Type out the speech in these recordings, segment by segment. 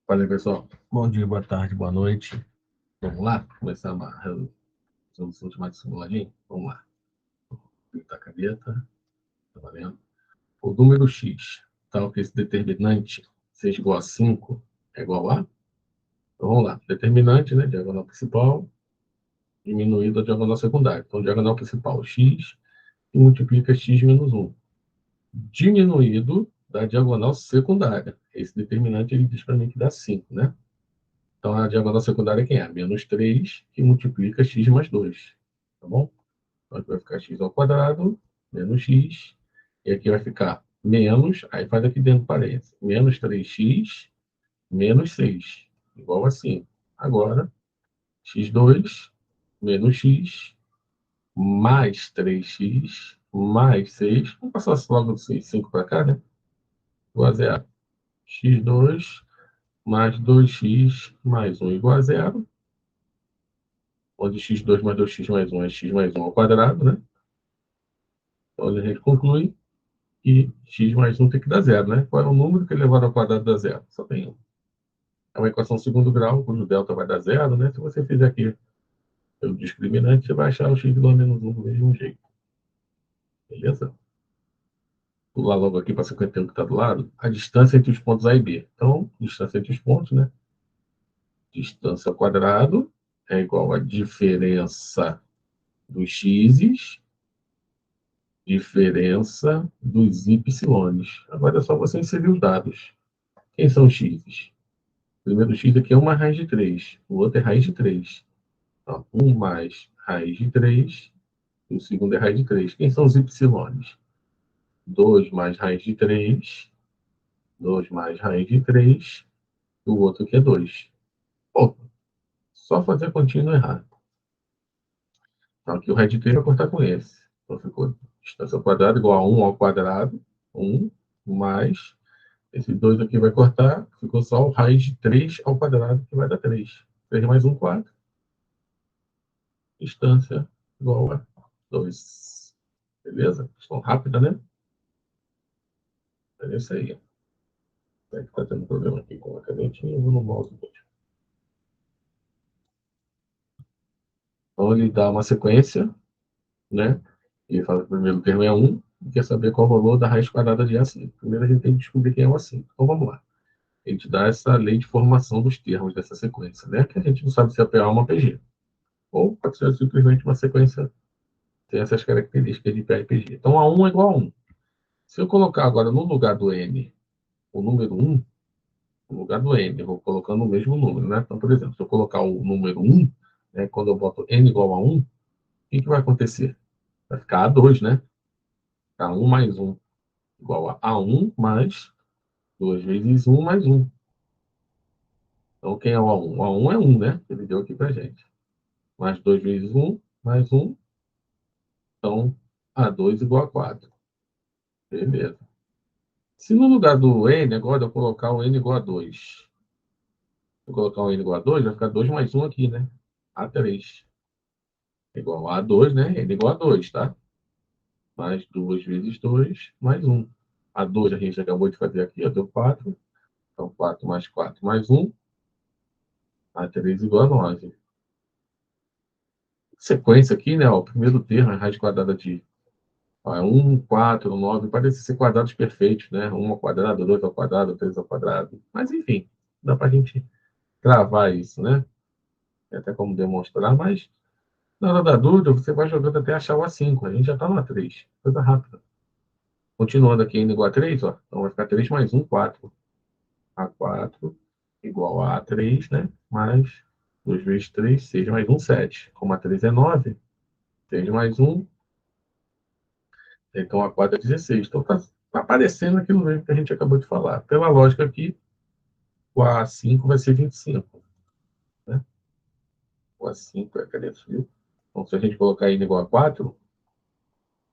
Fala aí, pessoal. Bom dia, boa tarde, boa noite. Vamos lá? Começar uma resolução de mais simuladinho? Vamos lá. Pintar a caneta. Tá valendo? O número x, tal que esse determinante seja igual a 5, é igual a? Então, vamos lá. Determinante, né? Diagonal principal, diminuído a diagonal secundária. Então, diagonal principal, x, e multiplica x menos 1. Diminuído da diagonal secundária. Esse determinante, ele diz para mim que dá 5, né? Então, a diagonal secundária quem é? Menos 3, que multiplica x mais 2. Tá bom? Então, aqui vai ficar x ao quadrado, menos x. E aqui vai ficar menos, aí faz aqui dentro parênteses, menos 3x, menos 6, igual a 5. Agora, x2, menos x, mais 3x, mais 6. Vamos passar logo do 5 para cá, né? Igual a zero. x2 mais 2x mais 1 igual a zero. Onde x2 mais 2x mais 1 é x mais 1 ao quadrado, né? Então, a gente conclui que x mais 1 tem que dar zero, né? Qual é o número que elevado ao quadrado dá zero? Só tem um. É uma equação segundo grau, cujo delta vai dar zero, né? Se você fizer aqui pelo discriminante, você vai achar o x igual a menos 1 do mesmo jeito. Beleza? Vou lá logo aqui para 51 que está do lado. A distância entre os pontos A e B. Então, distância entre os pontos, né? Distância ao quadrado é igual a diferença dos x's, diferença dos y's. Agora é só você inserir os dados. Quem são os x's? O primeiro x aqui é 1 mais raiz de 3. O outro é raiz de 3. Então, 1 mais raiz de 3. E o segundo é raiz de 3. Quem são os y's? 2 mais raiz de 3. 2 mais raiz de 3. E o outro aqui é 2. Pô, só fazer a continha não errar. Então, aqui o raiz de 3 vai cortar com esse. Então, ficou distância ao quadrado igual a 1 ao quadrado. 1 mais... Esse 2 aqui vai cortar. Ficou só o raiz de 3 ao quadrado, que vai dar 3. 3 mais 1, 4. Distância igual a 2. Beleza? Questão rápida, né? É isso aí. É que tá tendo problema aqui com a canetinha, eu vou no mouse mesmo. Então ele dá uma sequência, né? Ele fala que o primeiro termo é 1 e quer saber qual é o valor da raiz quadrada de A5. Primeiro a gente tem que descobrir quem é o A5. Então vamos lá. Ele te dá essa lei de formação dos termos dessa sequência, né? Que a gente não sabe se é PA ou uma PG. Ou pode ser simplesmente uma sequência tem essas características de PA e PG. Então A1 é igual a 1. Se eu colocar agora no lugar do N o número 1, no lugar do N, eu vou colocando o mesmo número, né? Então, por exemplo, se eu colocar o número 1, né, quando eu boto N igual a 1, o que vai acontecer? Vai ficar A2, né? Ficar 1 mais 1 igual a A1 mais 2 vezes 1 mais 1. Então, quem é o A1? O A1 é 1, né? Ele deu aqui pra gente. Mais 2 vezes 1 mais 1. Então, A2 igual a 4. Beleza. Se no lugar do N, agora eu colocar o N igual a 2. Se eu colocar o N igual a 2, vai ficar 2 mais 1 aqui, né? A3. Igual a 2, né? N igual a 2, tá? Mais 2 vezes 2, mais 1. A 2 a gente acabou de fazer aqui, ó, deu 4. Então, 4 mais 4 mais 1. A 3 igual a 9. Sequência aqui, né? Ó, o primeiro termo, a raiz quadrada de 1, 4, 9. Parece ser quadrados perfeitos, né? 1 ao quadrado, 2 ao quadrado, 3 ao quadrado. Mas, enfim, dá pra gente travar isso, né? Tem até como demonstrar, mas na hora da dúvida, você vai jogando até achar o A5. A gente já está no A3. Coisa rápida. Continuando aqui, n igual a 3, ó. Então vai ficar 3 mais 1, 4. A4 igual a A3, né? Mais 2 vezes 3, 6 mais 1, 7. Como A3 é 9, 6 mais 1. Então A4 é 16. Então tá aparecendo aquilo mesmo que a gente acabou de falar. Pela lógica aqui, o A5 vai ser 25. Né? O A5 é, cadê isso, viu? Então se a gente colocar n igual a 4,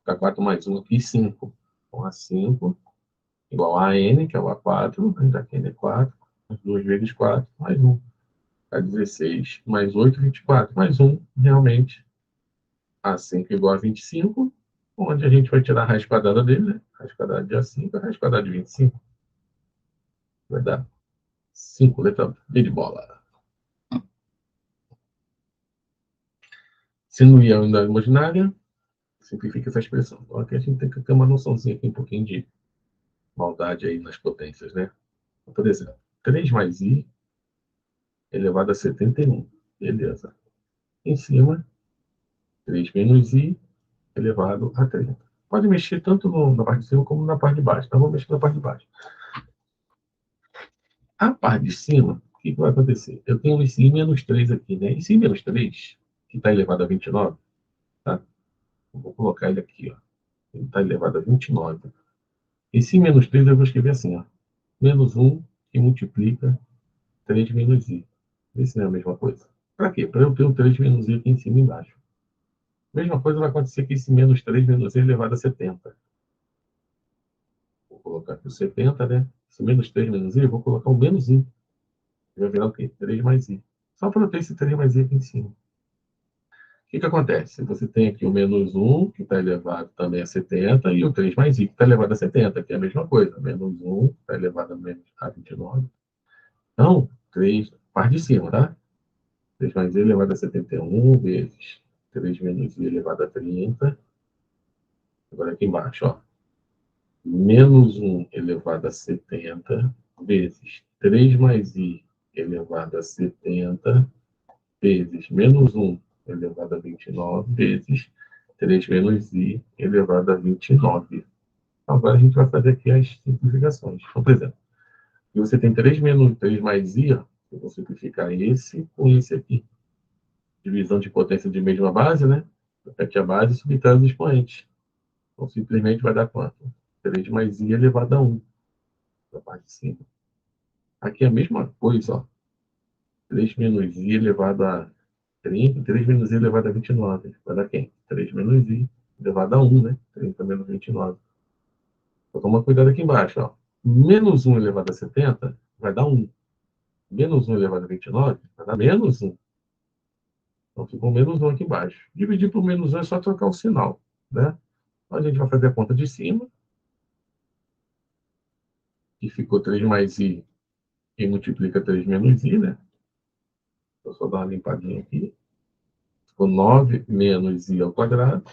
fica 4 mais 1 aqui, 5. Então A5 igual a n, que é o A4, ainda aqui n é 4, 2 vezes 4, mais 1. Dá 16, mais 8, 24, mais 1, realmente, A5 igual a 25, onde a gente vai tirar a raiz quadrada dele, né? Raiz quadrada de A5 é a raiz quadrada de 25. Vai dar 5, letra B de bola. Sendo I a unidade imaginária, simplifica essa expressão. Então, aqui a gente tem que ter uma noçãozinha aqui, um pouquinho de maldade aí nas potências, né? Por exemplo, 3 mais I elevado a 71. Beleza. Em cima, 3 menos I elevado a 30. Pode mexer tanto na parte de cima como na parte de baixo. Então, vamos mexer na parte de baixo. A parte de cima, o que vai acontecer? Eu tenho esse I menos 3 aqui, né? Esse I menos 3, que está elevado a 29, tá? Eu vou colocar ele aqui, ó. Ele está elevado a 29. Esse I menos 3 eu vou escrever assim, ó. Menos 1 que multiplica 3 menos I. Isso não é a mesma coisa. Para quê? Para eu ter o 3 menos I aqui em cima e embaixo. Mesma coisa vai acontecer que esse menos 3 menos I elevado a 70. Vou colocar aqui o 70, né? Esse menos 3 menos I, eu vou colocar o menos I. Vai virar o quê? 3 mais I. Só para eu ter esse 3 mais I aqui em cima. O que acontece? Você tem aqui o menos 1, que está elevado também a 70, e o 3 mais I, que está elevado a 70, que é a mesma coisa. Menos 1 está elevado a 29. Então, 3, parte de cima, tá? 3 mais I elevado a 71 vezes 3 menos I elevado a 30. Agora aqui embaixo, ó. Menos 1 elevado a 70 vezes 3 mais I elevado a 70 vezes menos 1 elevado a 29 vezes 3 menos I elevado a 29. Agora a gente vai fazer aqui as simplificações. Então, por exemplo, se você tem 3 menos 3 mais I, eu vou simplificar esse com esse aqui. Divisão de potência de mesma base, né? Repete a base e subtrai os expoentes. Então, simplesmente vai dar quanto? 3 mais I elevado a 1. Da parte de cima. Aqui é a mesma coisa, ó. 3 menos I elevado a 30, 3 menos I elevado a 29. Vai dar quem? 3 menos I elevado a 1, né? 30 menos 29. Vou tomar cuidado aqui embaixo, ó. Menos 1 elevado a 70 vai dar 1. Menos 1 elevado a 29 vai dar menos 1. Então ficou menos 1 aqui embaixo. Dividir por menos 1 é só trocar o sinal, né? Então a gente vai fazer a conta de cima, que ficou 3 mais I e multiplica 3 menos I, né? Vou só dar uma limpadinha aqui. Ficou 9 menos I ao quadrado.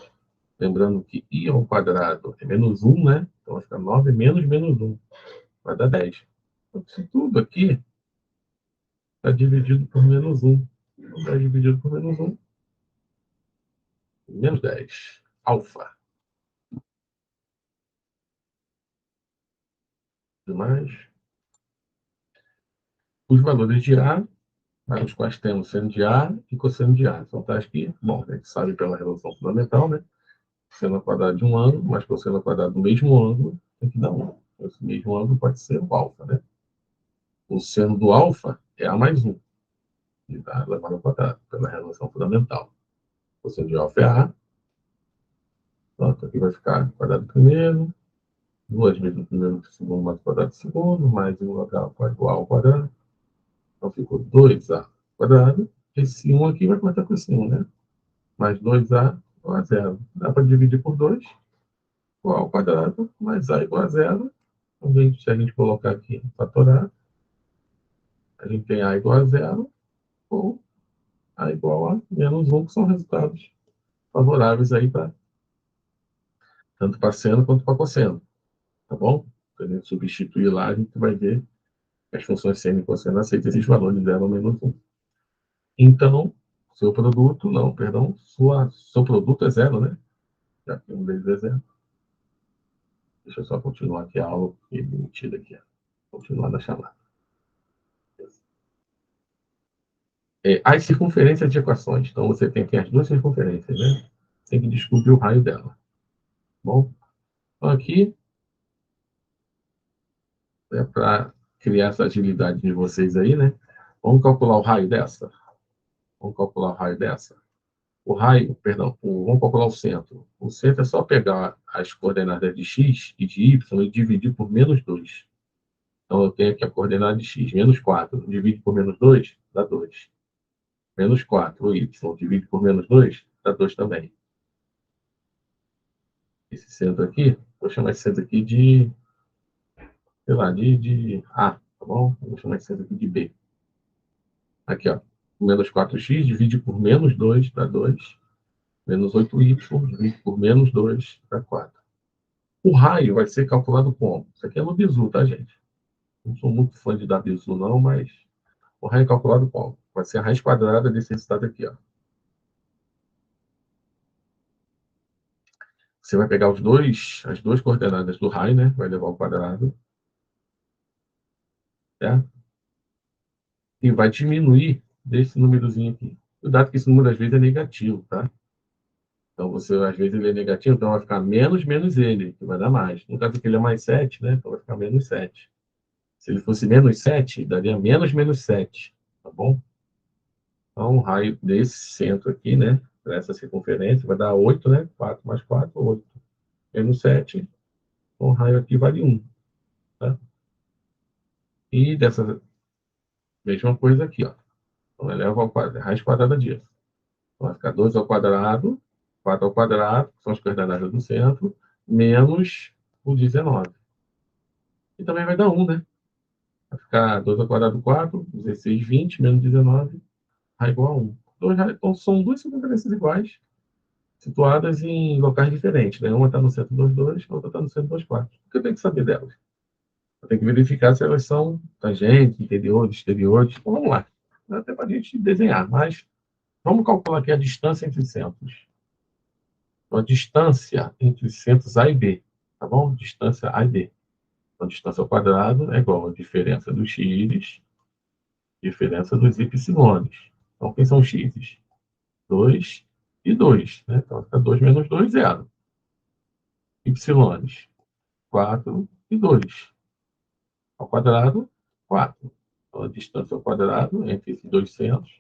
Lembrando que I ao quadrado é menos 1, né? Então vai ficar 9 menos menos 1. Vai dar 10. Então, isso tudo aqui está dividido por menos 1. Então, 10 dividido por menos 1. Menos 10. Alfa. Demais. Os valores de A, para os quais temos seno de A e cosseno de A. Então está aqui, bom, a gente sabe pela relação fundamental, né? Seno ao quadrado de um ângulo, mais cosseno ao quadrado do mesmo ângulo, tem que dar 1. Esse mesmo ângulo pode ser o alfa, né? O seno do alfa é A mais 1. E está levado ao quadrado, pela relação fundamental. O seno de alfa é A. Pronto, aqui vai ficar quadrado do primeiro, 2 vezes o primeiro do segundo mais o quadrado do segundo, mais o H igual ao quadrado. Então ficou 2A quadrado. Esse 1 aqui vai contar com esse 1, né? Mais 2A igual a 0. Dá para dividir por 2, igual ao quadrado, mais A igual a 0. Então, se a gente colocar aqui fatorado, a gente tem A igual a 0 ou A igual a menos 1, que são resultados favoráveis aí para tanto para seno quanto para cosseno. Tá bom? Se a gente substituir lá, a gente vai ver que as funções seno e cosseno aceitam esses valores 0 ou menos 1. Então, seu produto, não, perdão, seu produto é 0, né? Já que um deles é 0. Deixa eu só continuar aqui a aula, porque mentira aqui. Continuar na chamada. As circunferências de equações. Então, você tem aqui as duas circunferências, né? Tem que descobrir o raio dela. Bom, então aqui é para criar essa agilidade de vocês aí, né? Vamos calcular o raio dessa? Vamos calcular o raio dessa? O raio, perdão, vamos calcular o centro. O centro é só pegar as coordenadas de x e de y e dividir por menos 2. Então, eu tenho aqui a coordenada de x, menos 4. Divide por menos 2, dá 2. Menos 4, o y, divide por menos 2, dá 2 também. Esse centro aqui, vou chamar esse centro aqui de, sei lá, de A. tá bom? Vou chamar esse centro aqui de B. Aqui, ó. Menos 4x divide por menos 2 dá 2. Menos 8y divide por menos 2 dá 4. O raio vai ser calculado como? Isso aqui é no bizu, tá, gente? Não sou muito fã de dar bizu, não, mas o raio é calculado como? Vai ser a raiz quadrada desse resultado aqui, ó. Você vai pegar as duas coordenadas do raio, né? Vai levar ao quadrado, certo? E vai diminuir desse númerozinho aqui. Cuidado que esse número às vezes é negativo, tá? Então, você, às vezes, ele é negativo, então vai ficar menos ele, que vai dar mais. No caso aqui, ele é mais 7, né? Então vai ficar menos 7. Se ele fosse menos 7, daria menos 7, tá bom? Então, o raio desse centro aqui, né? Para essa circunferência, vai dar 8, né? 4 mais 4, 8. Menos 7, então o raio aqui vale 1, tá? E dessa mesma coisa aqui, ó. Então, eleva ao quadrado, raiz quadrada disso. Então, vai ficar 2 ao quadrado, 4 ao quadrado, que são as coordenadas do centro, menos o 19. E também vai dar 1, né? Vai ficar 2 ao quadrado, 4, 16, 20, menos 19, raio igual a 1. Então, são duas circunferências iguais, situadas em locais diferentes, né? Uma está no centro dos 2, a outra está no centro dos 4. O que eu tenho que saber delas? Eu tenho que verificar se elas são tangentes, interiores, exteriores. Então, vamos lá. Até para a gente desenhar, mas vamos calcular aqui a distância entre centros. Então, a distância entre centros A e B, tá bom? Distância A e B. Então, distância ao quadrado é igual a diferença dos x, diferença dos y. Então, quem são os x? 2 e 2, né? Então, fica 2 menos 2, 0. Y, 4 e 2. Ao quadrado, 4. Então, a distância ao quadrado entre esses dois centros.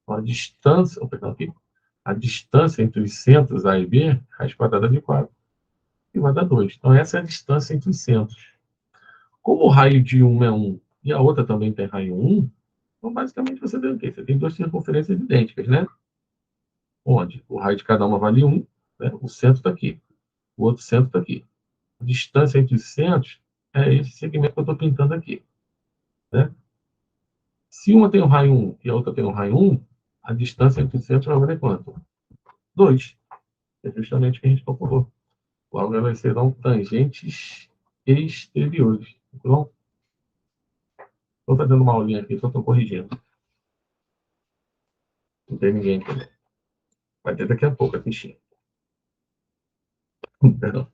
Então, a distância entre os centros A e B, raiz quadrada de 4. E vai dar 2. Então, essa é a distância entre os centros. Como o raio de um é 1 e a outra também tem raio 1, então, basicamente, você tem o quê? Você tem duas circunferências idênticas, né? Onde o raio de cada uma vale 1, né? O centro está aqui. O outro centro está aqui. A distância entre os centros é esse segmento que eu estou pintando aqui, né? Se uma tem o raio 1 e a outra tem o raio 1, a distância entre os centros vai valer quanto? 2. É justamente o que a gente calculou. Logo, elas serão tangentes exteriores. Então, estou fazendo uma aulinha aqui, só estou corrigindo. Não tem ninguém aqui. Vai ter daqui a pouco a fichinha. Perdão.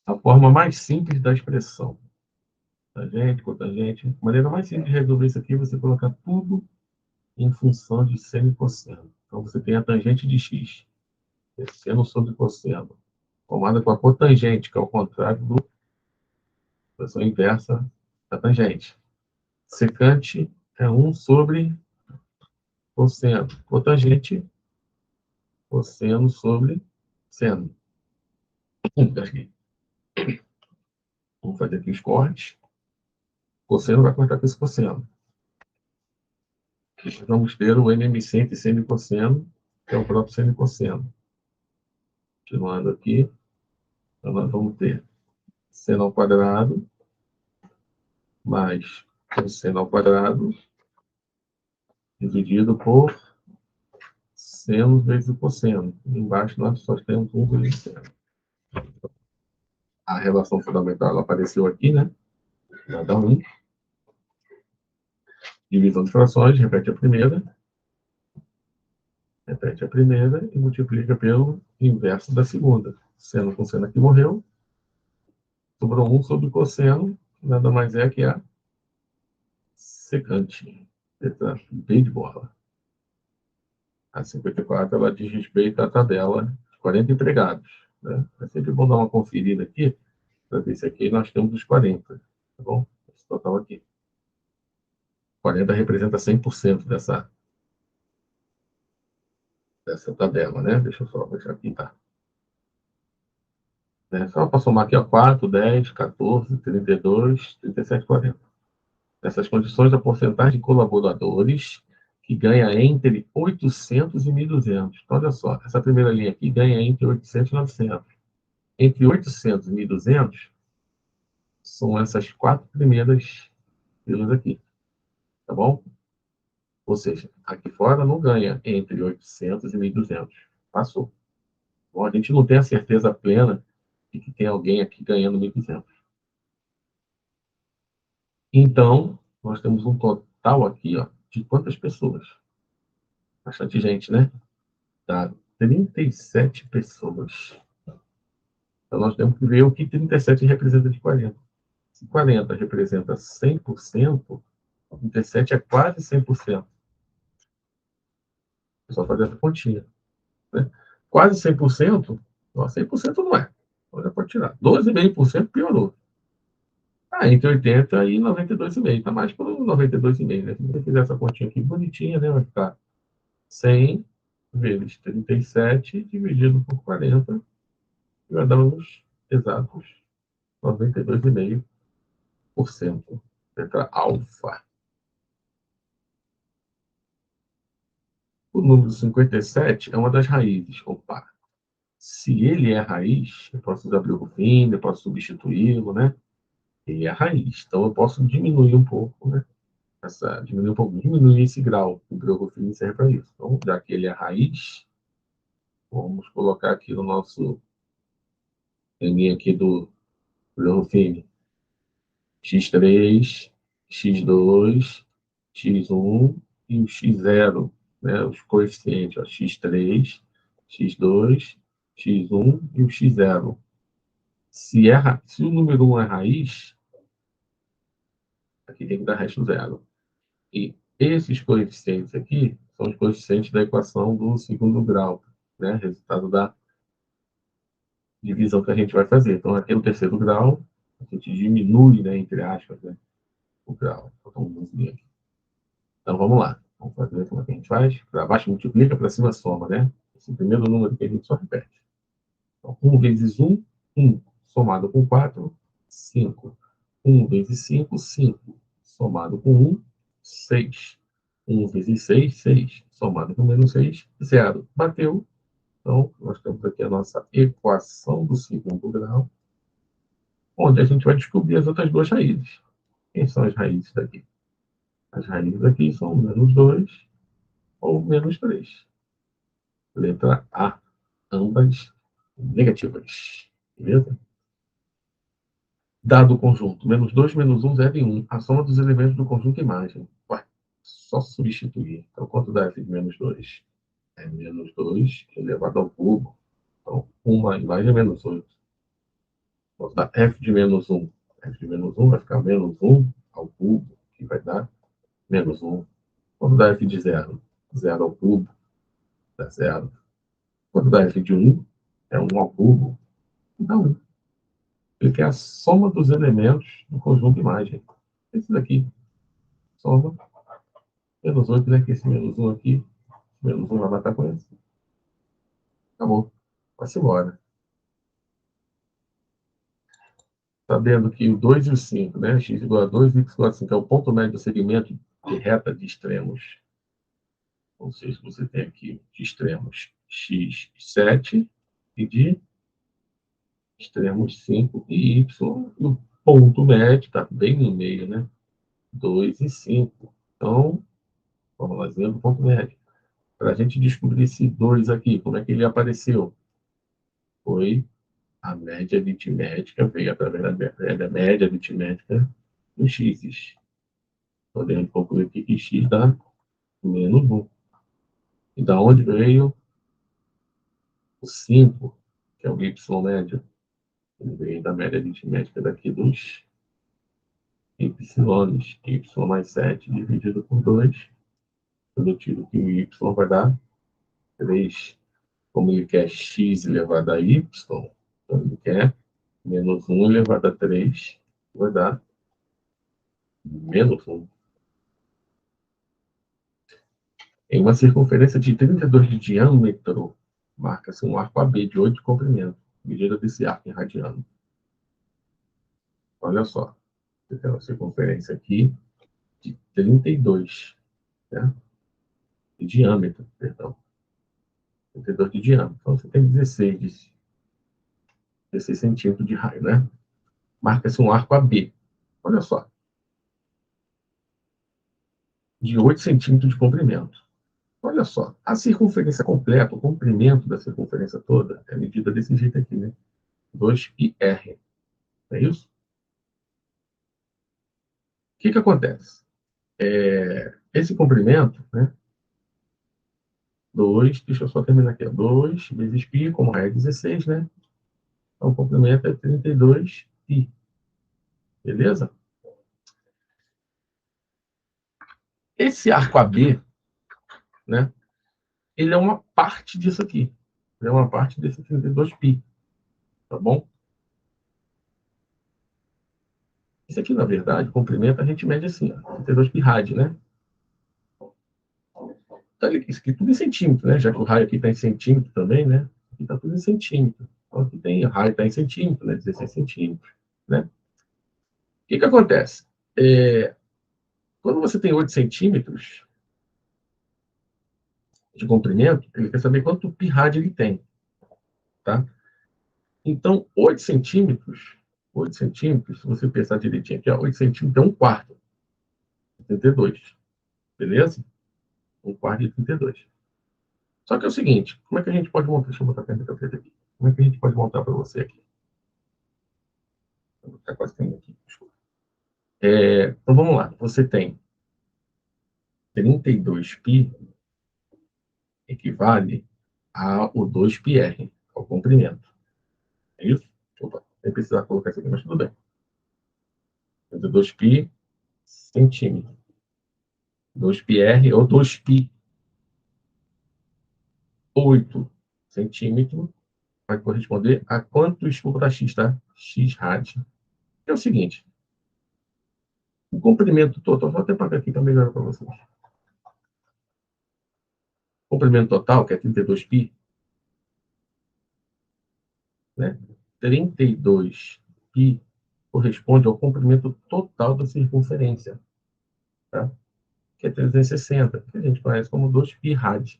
A forma mais simples da expressão. Tangente, cotangente. A maneira mais simples de resolver isso aqui é você colocar tudo em função de seno e cosseno. Então, você tem a tangente de x, seno sobre cosseno, formada com a cotangente, que é o contrário da expressão inversa da tangente. Secante é 1 sobre cosseno. Cotangente, cosseno sobre seno. Vamos fazer aqui os cortes. Cosseno vai cortar com esse cosseno. Nós vamos ter o NMC entre seno e cosseno, que é o próprio seno e cosseno. Continuando aqui, então nós vamos ter seno ao quadrado mais cosseno ao quadrado dividido por seno vezes o cosseno. Embaixo nós só temos 1 vezes seno. A relação fundamental ela apareceu aqui, né? Vai dar 1. Divisão de frações, repete a primeira e multiplica pelo inverso da segunda. Seno com seno aqui morreu. Sobrou 1 sobre cosseno, nada mais é que a secante. Letra B de bola. A 54 ela diz respeito à tabela de 40 empregados. Né? É sempre bom dar uma conferida aqui, para ver se aqui nós temos os 40. Tá bom? Esse total aqui. 40 representa 100% dessa tabela, né? Deixa eu só deixar aqui, tá? Só para somar aqui, ó, 4, 10, 14, 32, 37, 40. Nessas condições, a porcentagem de colaboradores que ganha entre 800 e 1.200. Então, olha só, essa primeira linha aqui ganha entre 800 e 900. Entre 800 e 1.200 são essas quatro primeiras tranquilas aqui, tá bom? Ou seja, aqui fora não ganha entre 800 e 1.200. Passou. Bom, a gente não tem a certeza plena de que tem alguém aqui ganhando 1.200. Então, nós temos um total aqui, ó, de quantas pessoas? Bastante gente, né? Tá, 37 pessoas. Então, nós temos que ver o que 37 representa de 40. Se 40 representa 100%, 37 é quase 100%. É só fazer essa continha. Né? Quase 100%, ó, 100% não é. Então já pode tirar. 12,5% piorou. Ah, entre 80 e 92,5. Está mais para 92,5, né? Se você fizer essa continha aqui bonitinha, né? Vai ficar 100 vezes 37 dividido por 40. E vai dar uns exatos 92,5%. Letra alfa. O número 57 é uma das raízes. Opa! Se ele é raiz, eu posso usar Breuerfin, eu posso substituí-lo, né? Ele é raiz. Então, eu posso diminuir um pouco, né? Diminuir esse grau. O Breuerfin serve para isso. Então, já que ele é raiz, vamos colocar aqui no nosso teminha aqui do Breuerfin. X3, X2, X1 e o X0, né? Os coeficientes, ó, X3, X2, X1 e o X0. Se o número 1 é raiz, aqui tem que dar resto zero. E esses coeficientes aqui são os coeficientes da equação do segundo grau, né? Resultado da divisão que a gente vai fazer. Então, aqui no terceiro grau, a gente diminui, né, entre aspas, né, o grau. Então, vamos lá. Vamos fazer como é que a gente faz. Para baixo multiplica, para cima soma, né? Esse primeiro número que a gente só repete. Então, 1 vezes 1, 1. Somado com 4, 5. 1 vezes 5, 5. Somado com 1, 6. 1 vezes 6, 6. Somado com menos 6, 0. Bateu. Então, nós temos aqui a nossa equação do segundo grau, onde a gente vai descobrir as outras duas raízes. Quem são as raízes daqui? As raízes aqui são menos 2 ou menos 3. Letra A. Ambas negativas. Beleza? Dado o conjunto menos 2 menos 1, 0 e 1. A soma dos elementos do conjunto imagem. Ué, só substituir. Então, quanto dá f de menos 2? É menos 2 elevado ao cubo. Então, uma imagem é menos 8. Quanto dá f de menos 1? F de menos 1 vai ficar menos 1 ao cubo, que vai dar menos 1. Quanto dá f de 0? 0 ao cubo dá 0. Quanto dá f de 1? É 1 ao cubo, dá 1. Ele quer a soma dos elementos do conjunto imagem. Esse daqui, soma, menos 8, né? Que esse menos 1 aqui, menos 1 vai matar com esse. Acabou. Vai-se embora. Sabendo que o 2 e o 5, né? X igual a 2 e y igual a 5 é o ponto médio do segmento de reta de extremos. Ou seja, você tem aqui de extremos x7 e de extremos 5 e y. E o ponto médio está bem no meio, né? 2 e 5. Então, vamos lá, do ponto médio. Para a gente descobrir esse 2 aqui, como é que ele apareceu? Foi a média aritmética, veio através da média aritmética dos x. Podemos concluir aqui que x dá menos 1. E da onde veio o 5, que é o y médio? Ele veio da média aritmética daqui dos y. Y mais 7 dividido por 2. Quando eu tiro que o y vai dar 3. Como ele quer x elevado a y, então ele quer menos 1 elevado a 3, vai dar menos 1. Em uma circunferência de 32 de diâmetro, marca-se um arco AB de 8 de comprimento. Medida desse arco em radiano. Olha só, você tem uma circunferência aqui de 32, né? De diâmetro, perdão. 32 de diâmetro. Então, você tem 16 centímetros de raio, né? Marca-se um arco AB. Olha só. de 8 centímetros de comprimento. Olha só, a circunferência completa, o comprimento da circunferência toda, é medida desse jeito aqui, né? 2πr. É isso? O que acontece? Esse comprimento, né? 2, deixa eu só terminar aqui, 2 vezes π, como é 16, né? Então, o comprimento é 32π. Beleza? Esse arco AB, né? Ele é uma parte disso aqui. Ele é uma parte desse 32π. Tá bom? Isso aqui, na verdade, comprimento, a gente mede assim, ó, 32π rad, né? Tá ali, isso aqui tudo em centímetro, né? Já que o raio aqui está em centímetro também, né? Aqui está tudo em centímetro. Então, aqui tem, o raio está em centímetro, né? 16 centímetros, né? O que acontece? Quando você tem 8 centímetros de comprimento, ele quer saber quanto pi rad ele tem, tá? Então, 8 centímetros, se você pensar direitinho aqui, ó, 8 centímetros é um quarto, 32, beleza? Um quarto de 32. Só que é o seguinte, como é que a gente pode montar? Deixa eu botar a caneta preta aqui. Como é que a gente pode montar para você aqui? Está quase caindo aqui, desculpa. Então vamos lá. Você tem 32π equivale ao 2πr, ao comprimento. É isso? Opa, nem precisar colocar isso aqui, mas tudo bem. 32π centímetro. 2πr ou 2π. 8 centímetros vai corresponder a quantos, vou botar x, tá? X rad. É o seguinte, o comprimento total, vou até pagar aqui para melhorar para vocês. O comprimento total, que é 32π, né? 32π corresponde ao comprimento total da circunferência, tá? Que é 360, que a gente conhece como 2π rad.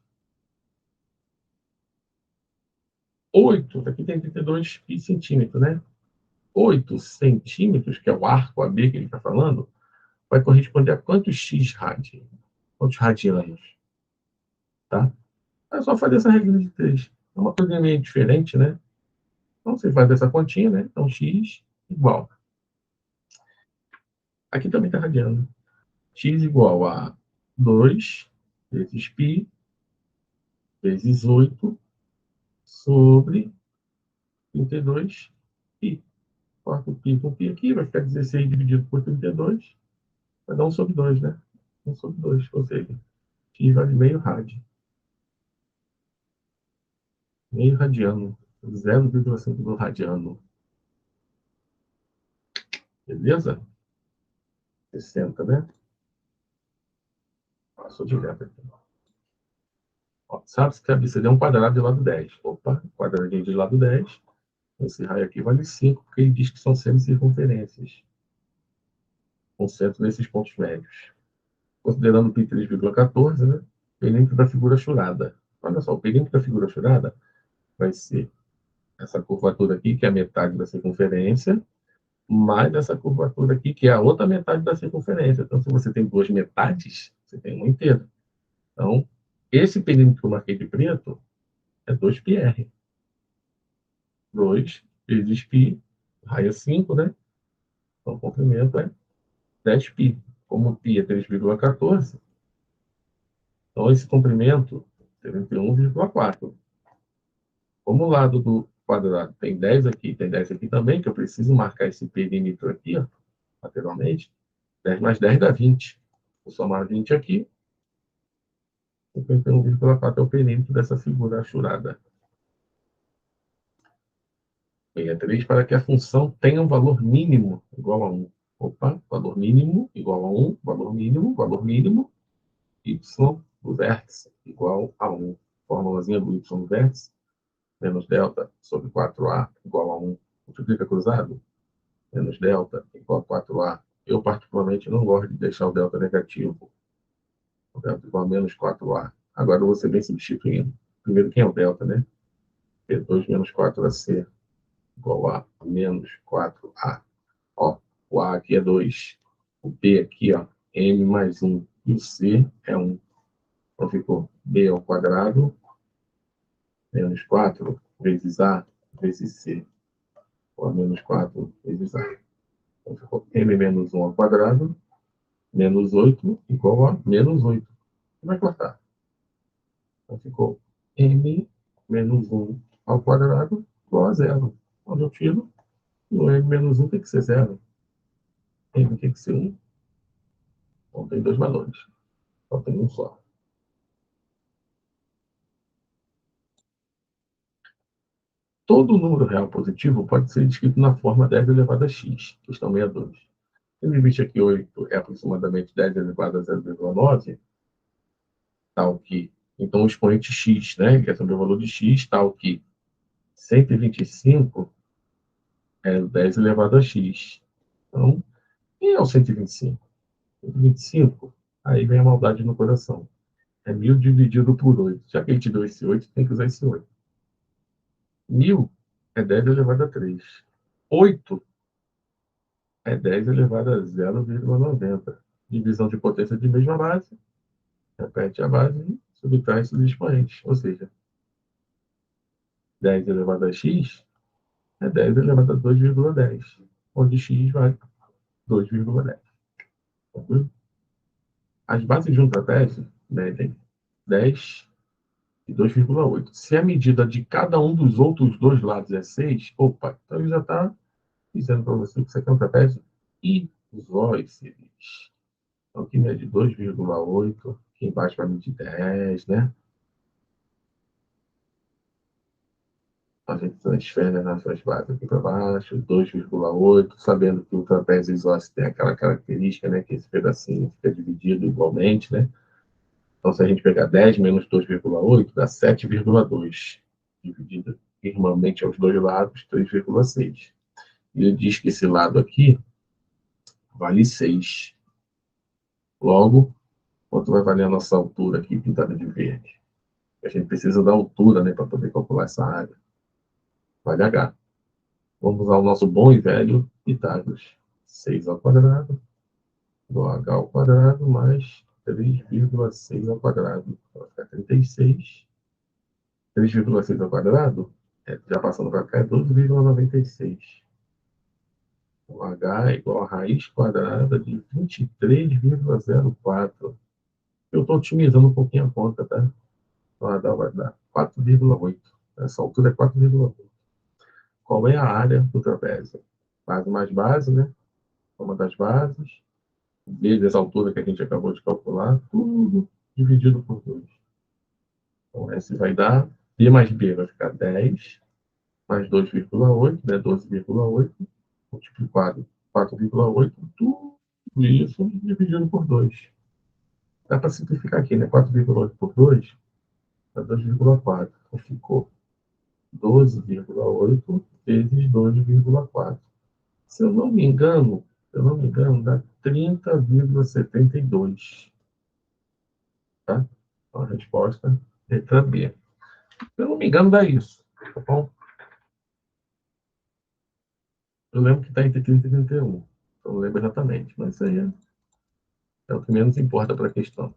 8, aqui tem 32π centímetros, né? 8 centímetros, que é o arco AB que ele está falando, vai corresponder a quantos x rad? Quantos radianos? Tá? É só fazer essa regra de 3. É uma coisa meio diferente, né? Então, você faz essa continha, né? Então, x igual. Aqui também está radiano. X igual a 2 vezes π vezes 8 sobre 32π. Corta o π com π aqui, vai ficar 16 dividido por 32. Vai dar 1 sobre 2, né? 1 sobre 2, ou seja, x vale meio rad. Meio radiano. 0,5 do radiano. Beleza? 60, né? Passou direto aqui. Ó, sabe-se que a BCD é um quadrado de lado 10. Opa, quadradinho de lado 10. Esse raio aqui vale 5, porque ele diz que são semicircunferências. Concentro nesses pontos médios. Considerando o π 3,14, né? Perímetro da figura churada. Olha só, o perímetro da figura churada vai ser essa curvatura aqui, que é a metade da circunferência, mais essa curvatura aqui, que é a outra metade da circunferência. Então, se você tem duas metades, você tem uma inteira. Então, esse perímetro que eu marquei de preto é 2πr. 2 vezes π, raio é 5, né? Então, o comprimento é 10π. Como π é 3,14, então esse comprimento é 31,4. Como o lado do quadrado tem 10 aqui, tem 10 aqui também, que eu preciso marcar esse perímetro aqui, ó, lateralmente, 10 mais 10 dá 20. Vou somar 20 aqui, 51,4 é o perímetro dessa figura achurada. 63 para que a função tenha um valor mínimo igual a 1. Opa, valor mínimo igual a 1, valor mínimo, y do vértice igual a 1. Formulazinha do y do vértice, menos delta sobre 4a igual a 1. Multiplica cruzado, menos delta igual a 4a. Eu, particularmente, não gosto de deixar o delta negativo. O delta igual a menos 4a. Agora, eu vou ser bem substituindo. Primeiro, quem é o delta, né? P2 menos 4ac igual a menos 4a. Ó, o A aqui é 2. O B aqui, ó, M mais 1. e o C é 1. Então ficou B ao quadrado menos 4 vezes A vezes C, ou menos 4 vezes A. Então ficou M menos 1 ao quadrado menos 8 igual a menos 8. Vai cortar. Então ficou M menos 1 ao quadrado igual a 0. Quando eu tiro, no M menos 1 tem que ser 0. M tem que ser 1. Então tem dois valores. Então tem um só. Todo número real positivo pode ser escrito na forma 10 elevado a x, questão 62. O limite aqui 8 é aproximadamente 10 elevado a 0,9, tal que, então o expoente x, né, quer saber o valor de x, tal que 125 é 10 elevado a x. Então, quem é o 125? 125, aí vem a maldade no coração. É 1000 dividido por 8. Já que ele te deu esse 8, tem que usar esse 8. 1000 é 10 elevado a 3. 8 é 10 elevado a 0,90. Divisão de potência de mesma base. Repete a base e subtrai esses expoentes. Ou seja, 10 elevado a x é 10 elevado a 2,10, onde x vale 2,10. As bases de um trapézio medem 10 e 2,8. Se a medida de cada um dos outros dois lados é 6, opa, então ele já está dizendo para você que isso aqui é um trapézio isósceles. Então, aqui mede 2,8, aqui embaixo vai medir 10, né? A gente transfere nas suas bases aqui para baixo, 2,8, sabendo que o trapézio isósceles tem aquela característica, né? Que esse pedacinho fica dividido igualmente, né? Então, se a gente pegar 10 menos 2,8, dá 7,2. Dividido irmãmente aos dois lados, 3,6. E ele diz que esse lado aqui vale 6. Logo, quanto vai valer a nossa altura aqui pintada de verde? A gente precisa da altura, né, para poder calcular essa área. Vale H. Vamos usar o nosso bom e velho Pitágoras. 6 ao quadrado do H ao quadrado mais 3,6 ao quadrado. Vai ficar 36. 3,6 ao quadrado, já passando para cá, é 12,96. O H é igual a raiz quadrada de 23,04. Eu estou otimizando um pouquinho a conta, tá? Então, H vai dar 4,8. Essa altura é 4,8. Qual é a área do trapézio? Base mais base, né? Uma das bases, vezes essa altura que a gente acabou de calcular, tudo dividido por 2. Então, S vai dar, B mais B vai ficar 10, mais 2,8, né? 12,8, multiplicado 4,8, tudo isso dividido por 2. Dá para simplificar aqui, né? 4,8 por 2 dá 2,4. Então ficou 12,8 vezes 2,4. Se eu não me engano, dá 30,72. Tá? Então a resposta é letra B. Se eu não me engano, dá isso. Tá bom? Eu lembro que está entre 30 e 31. Eu não lembro exatamente, mas isso aí é o que menos importa para a questão.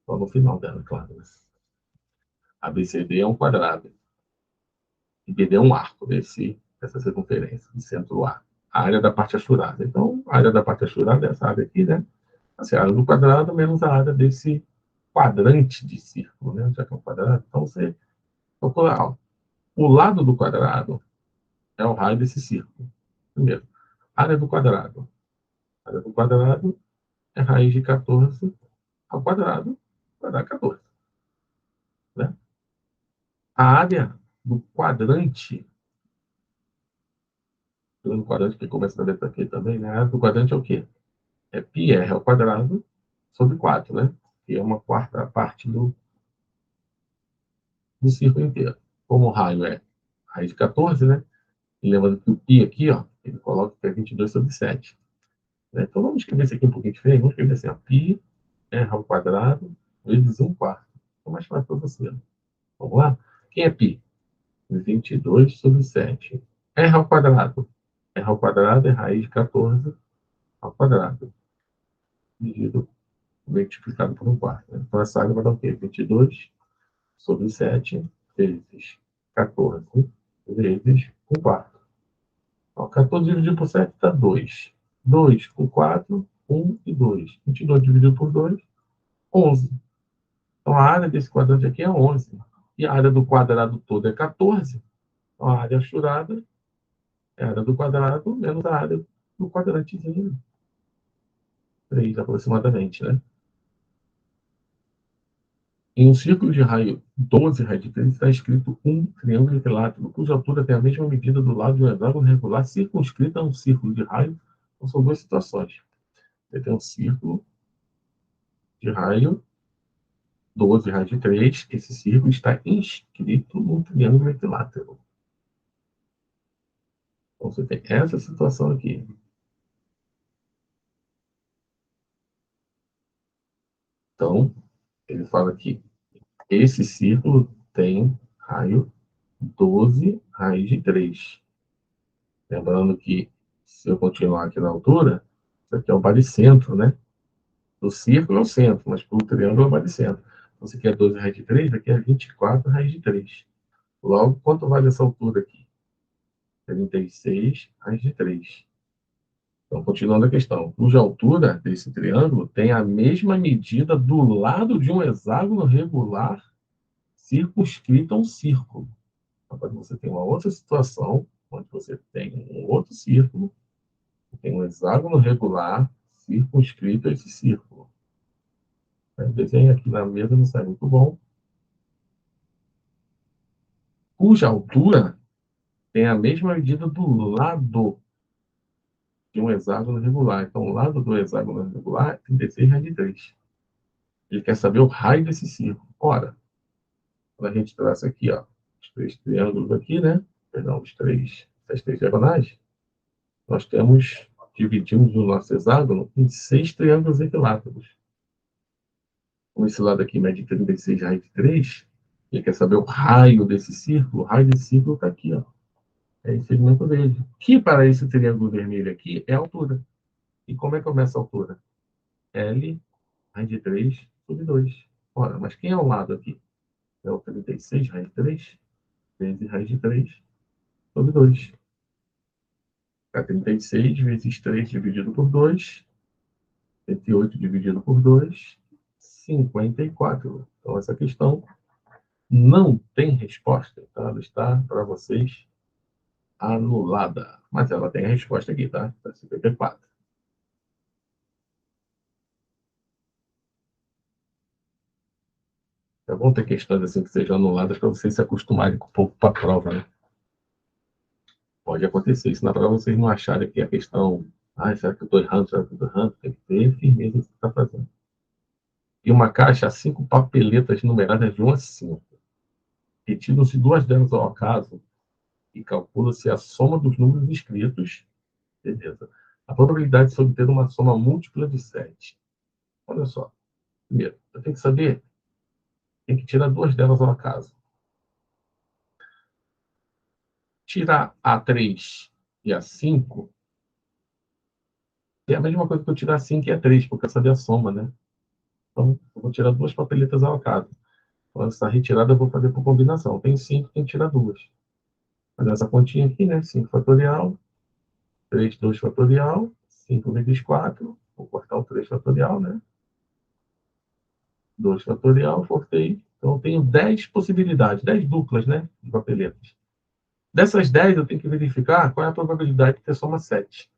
Só no final dela, claro. ABCD é um quadrado. E BD é um arco dessa circunferência, de centro A. A área da parte achurada. Então, a área da parte achurada é essa área aqui, né? Assim, a área do quadrado menos a área desse quadrante de círculo, né? Já que é um quadrado. Então, você calcula, ó, o lado do quadrado é o raio desse círculo. Primeiro, área do quadrado. A área do quadrado é raiz de 14 ao quadrado, vai dar 14. Né? A área do quadrante, do quadrante que começa na letra Q também, né? A área do quadrante é o quê? É πr ao quadrado sobre 4, né? Que é uma quarta parte do círculo inteiro. Como o raio é raiz de 14, né? E lembrando que o π aqui, ó, ele coloca que é 22 sobre 7. Né? Então vamos escrever isso aqui um pouquinho diferente. Vamos escrever assim, ó, πr ao quadrado vezes 1 quarto. Então mais fácil para você. Vamos lá? Quem é π? 22 sobre 7. R ao quadrado. R ao quadrado é raiz de 14 ao quadrado. Dividido multiplicado por 1/4. Né? Então, essa área vai dar o quê? 22 sobre 7 vezes 14 vezes 1/4. Então, 14 dividido por 7 dá 2. 2 com 4, 1 e 2. 22 dividido por 2, 11. Então, a área desse quadrante aqui é 11. E a área do quadrado todo é 14. Então, a área achurada é a área do quadrado menos a área do quadrantezinho. 3 aproximadamente, né? Em um círculo de raio 12 raios de 3 está escrito um triângulo equilátero, cuja altura tem a mesma medida do lado de um hexágono regular circunscrito a um círculo de raio. Então, são duas situações. Você tem um círculo de raio 12 raios de 3. Esse círculo está inscrito num triângulo equilátero. Então, você tem essa situação aqui. Então, ele fala que esse círculo tem raio 12 raios de 3. Lembrando que, se eu continuar aqui na altura, isso aqui é o baricentro, né? Do círculo é o centro, mas para o triângulo é o baricentro. Então, isso aqui é 12 raios de 3, daqui é 24 raios de 3. Logo, quanto vale essa altura aqui? 36 raios de 3. Então, continuando a questão, cuja altura desse triângulo tem a mesma medida do lado de um hexágono regular circunscrito a um círculo. Agora você tem uma outra situação, onde você tem um outro círculo, tem um hexágono regular circunscrito a esse círculo. O desenho aqui na mesa não sai muito bom. Cuja altura tem a mesma medida do lado de um hexágono regular. Então, o lado do hexágono regular é 36 raios de 3. Ele quer saber o raio desse círculo. Ora, quando a gente traça aqui, ó, os 3 triângulos aqui, né? Perdão, as 3 diagonais, nós dividimos o nosso hexágono em 6 triângulos equiláteros. Como esse lado aqui mede 36 raios de 3, ele quer saber o raio desse círculo. O raio desse círculo está aqui, ó. É esse segmento verde. Que para esse triângulo vermelho aqui é a altura. E como é que começa a altura? L raiz de 3 sobre 2. Ora, mas quem é o lado aqui? É o 36 raiz de 3 vezes raiz de 3 sobre 2. É 36 vezes 3 dividido por 2. 108 dividido por 2. 54. Então, essa questão não tem resposta. Então, ela está para vocês anulada. Mas ela tem a resposta aqui, tá? Está 54. É bom ter questões assim que sejam anuladas para vocês se acostumarem um pouco com a prova, né? Pode acontecer, isso não é para vocês não acharem que a questão, será que eu estou errando, será que eu estou errando? Tem que ter firmeza no que está fazendo. E uma caixa, 5 papeletas numeradas de 1 a 5. Retiram-se 2 delas ao acaso e calcula-se a soma dos números inscritos. Beleza. A probabilidade de se obter uma soma múltipla de 7. Olha só. Primeiro, eu tenho que saber, tem que tirar 2 delas ao acaso. Tirar a 3 e a 5 é a mesma coisa que eu tirar 5 e a 3, porque eu saber a soma, né? Então, eu vou tirar 2 papeletas ao acaso. Então, essa retirada eu vou fazer por combinação. Tem 5, tem que tirar 2. Fazer essa continha aqui, né? 5 fatorial, 3, 2 fatorial, 5 vezes 4. Vou cortar o 3 fatorial, né? 2 fatorial, cortei. Então, eu tenho 10 possibilidades, 10 duplas, né? De papeletas. Dessas 10, eu tenho que verificar qual é a probabilidade de ter soma 7.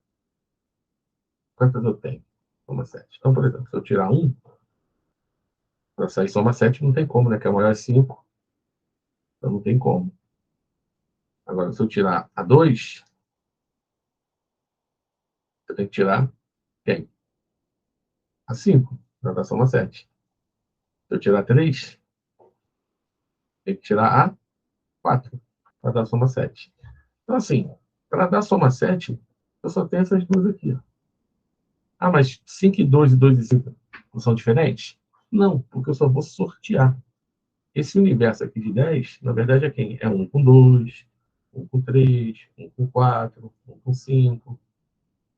Quantas eu tenho? Soma 7. Então, por exemplo, se eu tirar 1, para sair soma 7 não tem como, né? Que é maior 5. Então, não tem como. Agora, se eu tirar a 2, eu tenho que tirar quem? A 5, para dar soma 7. Se eu tirar 3, tem que tirar a 4, para dar soma 7. Então, assim, para dar soma 7, eu só tenho essas duas aqui. Ó. Mas 5 e 2 e 2 e 5 não são diferentes? Não, porque eu só vou sortear. Esse universo aqui de 10, na verdade, é quem? É 1 com 2, 1 com 3, 1 com 4, 1 com 5.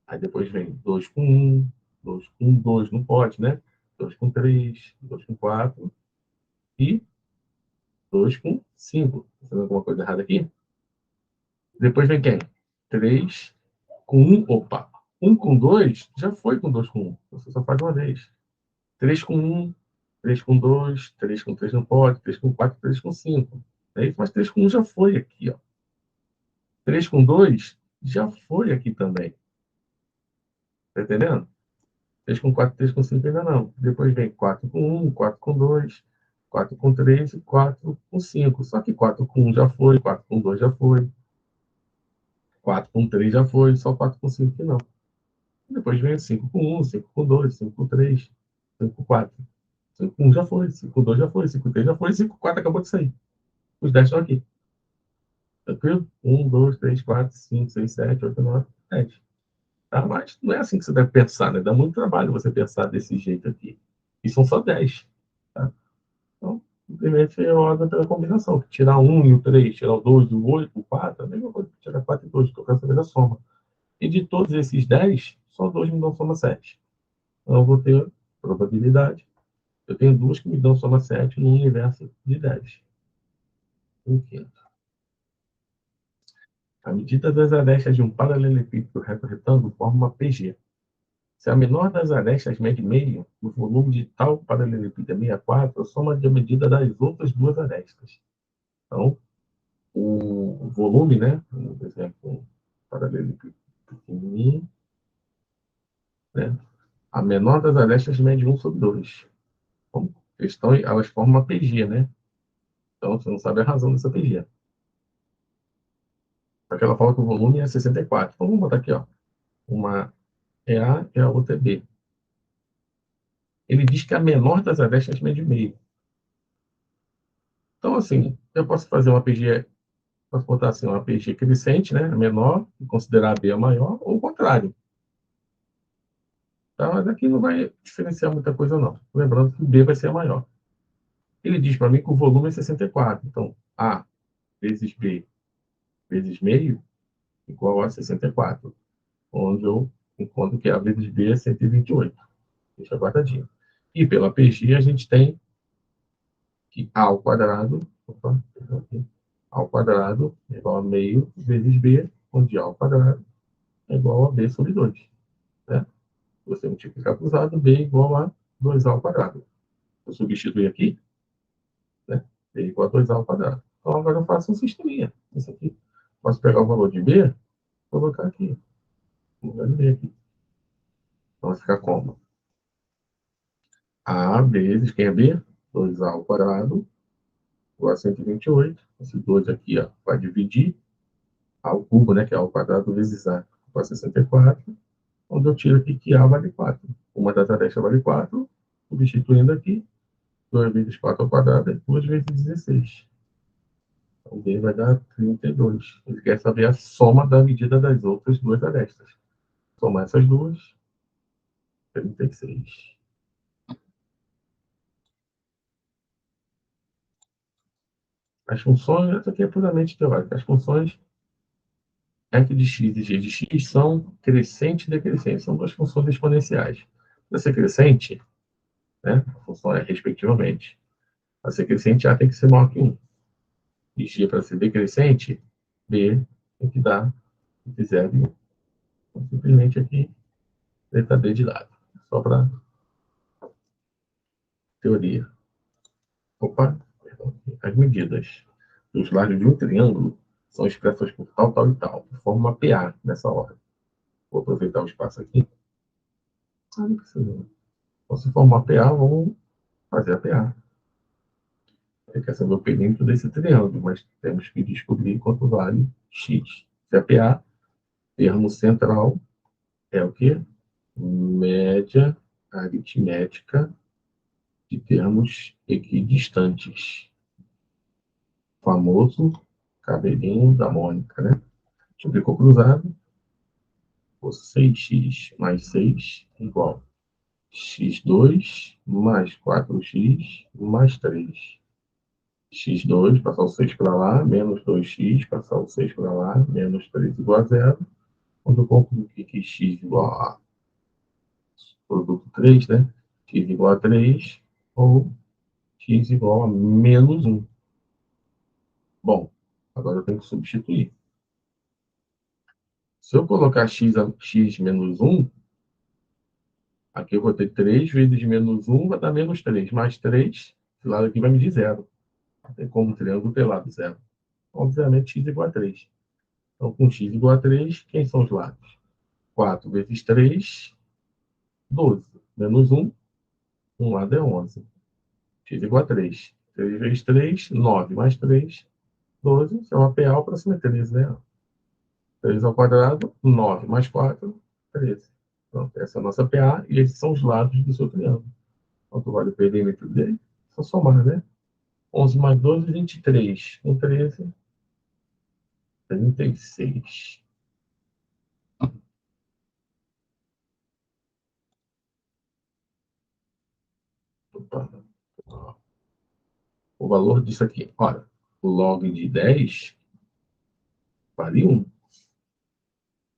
Aí depois vem 2 com 1, 2 com 2, não pode, né? 2 com 3, 2 com 4 e 2 com 5. Está fazendo alguma coisa errada aqui? Depois vem quem? 3 com 1. Opa! 1 com 2 já foi com 2 com 1. Você só faz uma vez. 3 com 1, 3 com 2, 3 com 3 não pode, 3 com 4, 3 com 5. É isso, mas 3 com 1 já foi aqui, ó. 3 com 2 já foi aqui também. Tá entendendo? 3 com 4, 3 com 5 ainda não. Depois vem 4 com 1, 4 com 2, 4 com 3 e 4 com 5. Só que 4 com 1 já foi, 4 com 2 já foi, 4 com 3 já foi, só 4 com 5 que não. Depois vem 5 com 1, 5 com 2, 5 com 3, 5 com 4. 5 com 1 já foi, 5 com 2 já foi, 5 com 3 já foi, 5 com 4 acabou de sair. Os 10 estão aqui. Tranquilo? 1, 2, 3, 4, 5, 6, 7, 8, 9, 10. Tá? Mas não é assim que você deve pensar, né? Dá muito trabalho você pensar desse jeito aqui. E são só 10. Tá? Então, simplesmente é ordem pela combinação. Tirar 1 e o 3, tirar o 2, o 8, o 4, a mesma coisa que tirar 4 e 2, que eu quero saber da soma. E de todos esses 10, só 2 me dão soma 7. Então, eu vou ter probabilidade. Eu tenho duas que me dão soma 7 no universo de 10. Um quinto. A medida das arestas de um paralelepípedo reto-retângulo forma uma PG. Se a menor das arestas mede meio, o volume de tal paralelepípedo é 64, a soma de medida das outras duas arestas. Então, o volume, né? Por exemplo, um paralelepípedo pequenininho, né? A menor das arestas mede 1/2. Então, elas formam uma PG, né? Então, você não sabe a razão dessa PG. Só que ela fala que o volume é 64. Então, vamos botar aqui, ó. Uma é A e a outra é B. Ele diz que a menor das arestas mede meio. Então, assim, eu posso fazer uma PG, posso botar assim, uma PG crescente, né? A menor, e considerar a B a maior, ou o contrário. Tá? Mas aqui não vai diferenciar muita coisa, não. Lembrando que B vai ser a maior. Ele diz para mim que o volume é 64. Então, A vezes B vezes meio igual a 64. Onde eu encontro que A vezes B é 128. Deixa guardadinho. E pela PG a gente tem que A ao quadrado, opa, A ao quadrado é igual a meio vezes B, onde A ao quadrado é igual a B sobre 2. Né? Se você multiplicar cruzado, B é igual a 2A ao quadrado. Eu substituir aqui, né? B é igual a 2A ao quadrado. Então agora eu faço um sisteminha. Isso aqui. Posso pegar o valor de B, colocar aqui. No lugar de B aqui. Então vai ficar como? A vezes, quem é B? 2A ao quadrado, igual a 128. Esse 2 aqui, ó, vai dividir ao cubo, né, que é A ao quadrado vezes A, igual a 64. Onde eu tiro aqui que A vale 4. Uma das arestas vale 4. Substituindo aqui, 2 vezes 4 ao quadrado é 2 vezes 16. Então, B vai dar 32. Ele quer saber a soma da medida das outras duas arestas. Somar essas duas, 36. As funções, essa aqui é puramente teórica. As funções f de x e g de x são crescente e decrescente. São duas funções exponenciais. Para ser crescente, né, a função é respectivamente. Para ser crescente, A tem que ser maior que 1. E G para ser decrescente, B tem que dar entre 0 e 1. Então, simplesmente aqui, letra D de lado. Só para teoria. Opa, perdão. As medidas dos lados de um triângulo são expressas por tal, tal e tal. Forma uma PA nessa hora. Vou aproveitar o espaço aqui. Ah, não precisa. Então, se formar PA, vamos fazer a PA. Ele quer saber o perímetro desse triângulo, mas temos que descobrir quanto vale x. Se a PA, termo central, é o quê? Média aritmética de termos equidistantes. O famoso cabelinho da Mônica, né? Multiplicou cruzado, por 6x mais 6 igual x2 mais 4x mais 3. X2, passar o 6 para lá, menos 2x, passar o 6 para lá, menos 3 igual a zero. Quando eu concluo que x igual a produto 3, né? x igual a 3 ou x igual a menos 1. Bom, agora eu tenho que substituir. Se eu colocar x menos 1, aqui eu vou ter 3 vezes menos 1 vai dar menos 3. Mais 3, esse lado aqui vai me dar 0. Tem como um triângulo ter lado 0. Obviamente, x igual a 3. Então, com x igual a 3, quem são os lados? 4 vezes 3, 12. Menos 1, um lado é 11. X igual a 3. 3 vezes 3, 9. Mais 3, 12. Isso é uma PA, o próximo é 13, né? 3 ao quadrado, 9. Mais 4, 13. Pronto, essa é a nossa PA e esses são os lados do seu triângulo. Quanto vale o perímetro dele? Só somar, né? 11 mais 12, 23. Com 13, 36. Opa. O valor disso aqui, olha, o log de 10 vale 1.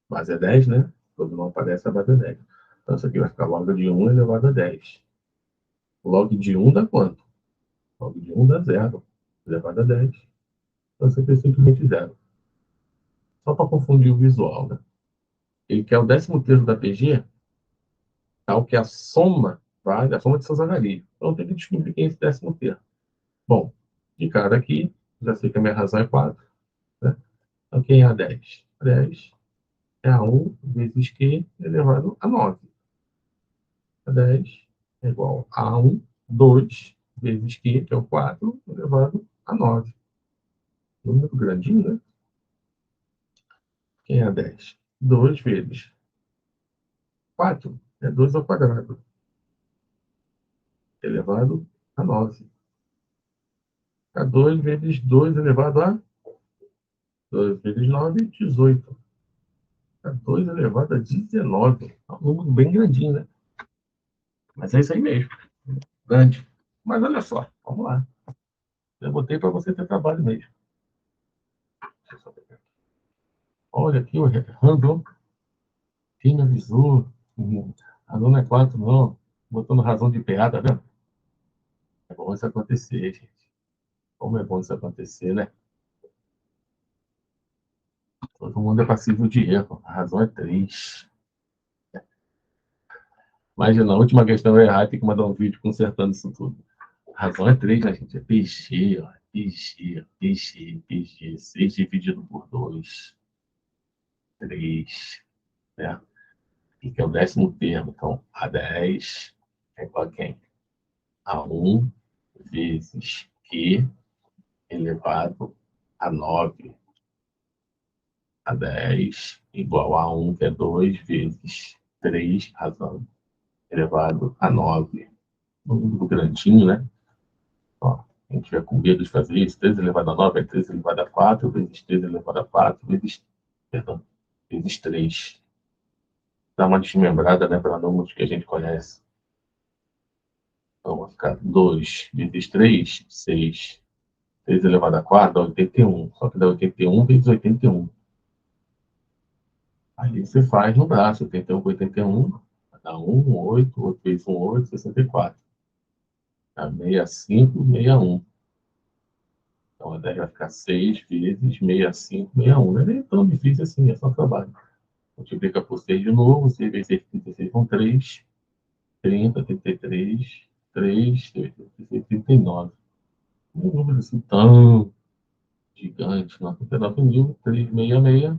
Base é 10, né? Quando não aparece, a base é 10. Então, isso aqui vai ficar log de 1 elevado a 10. O log de 1 dá quanto? O log de 1 dá 0, elevado a 10. Então, isso aqui é simplesmente 0. Só para confundir o visual, né? Ele quer o 13º da PG, tal que a soma, vale, a soma de seus algarismos. Então, tem que descobrir quem é esse 13º. Bom, de cara aqui, já sei que a minha razão é 4. Né? Então, quem é a 10? 10 é a 1 vezes Q elevado a 9. A 10 é igual a 1, 2 vezes Q, que é o 4, elevado a 9. Número grandinho, né? Quem é a 10? 2 vezes 4 é 2 ao quadrado, elevado a 9. A 2 vezes 2 elevado a 2 vezes 9, 18. A 2 elevado a 19. É um número bem grandinho, né? Mas é isso aí mesmo. Grande. Mas olha só, vamos lá. Eu botei para você ter trabalho mesmo. Deixa eu só pegar aqui. Olha aqui o random. Quem me avisou? Razão não é 4, não. Botando razão de PA, tá vendo? É bom isso acontecer, gente. Como é bom isso acontecer, né? Todo mundo é passível de erro. A razão é 3. Imagina, a última questão é errar, tem que mandar um vídeo consertando isso tudo. A razão é 3, né, gente? É PG, ó. PG, PG, PG. 6 dividido por 2. 3. Né? E que é o 10º. Então, a 10 é igual a quem? A 1 vezes Q elevado a 9. A 10 igual a 1, que é 2 vezes 3, razão, elevado a 9. Um número grandinho, né? Ó, quem tiver com medo de fazer isso, 3 elevado a 9 é 3 elevado a 4, vezes 3 elevado a 4, vezes, perdão, vezes 3. Dá uma desmembrada, né, para números que a gente conhece. Então, vai ficar 2 vezes 3, 6. 3 elevado a 4 dá 81. Só que dá 81 vezes 81. Aí você faz no braço, 81 com 81, dá 1, 8, 8 vezes 1, 8, 64. Dá 65, 61. Então a 10 vai ficar 6 vezes 65, 61. Não é nem tão difícil assim, é só trabalho. Multiplica por 6 de novo, 6 vezes 36 com 3, 30, 33, 3, 36, 39. Um número assim tão gigante, não, 39.366.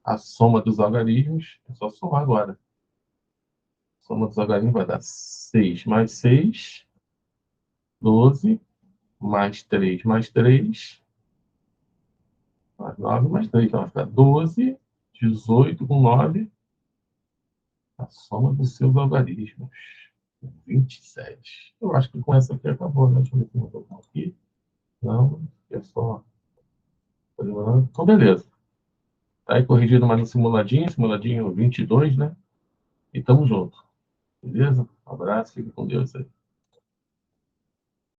A soma dos algarismos, é só somar agora. A soma dos algarismos vai dar 6 mais 6, 12, mais 3, mais 3, mais 9, mais 3. Então vai ficar 12, 18 com 9, a soma dos seus algarismos. 27. Eu acho que com essa aqui acabou, né? Deixa eu ver se eu vou aqui. Não, é só. Então, beleza. Tá aí corrigido mais um simuladinho 22, né? E tamo junto. Beleza? Um abraço, fique com Deus aí.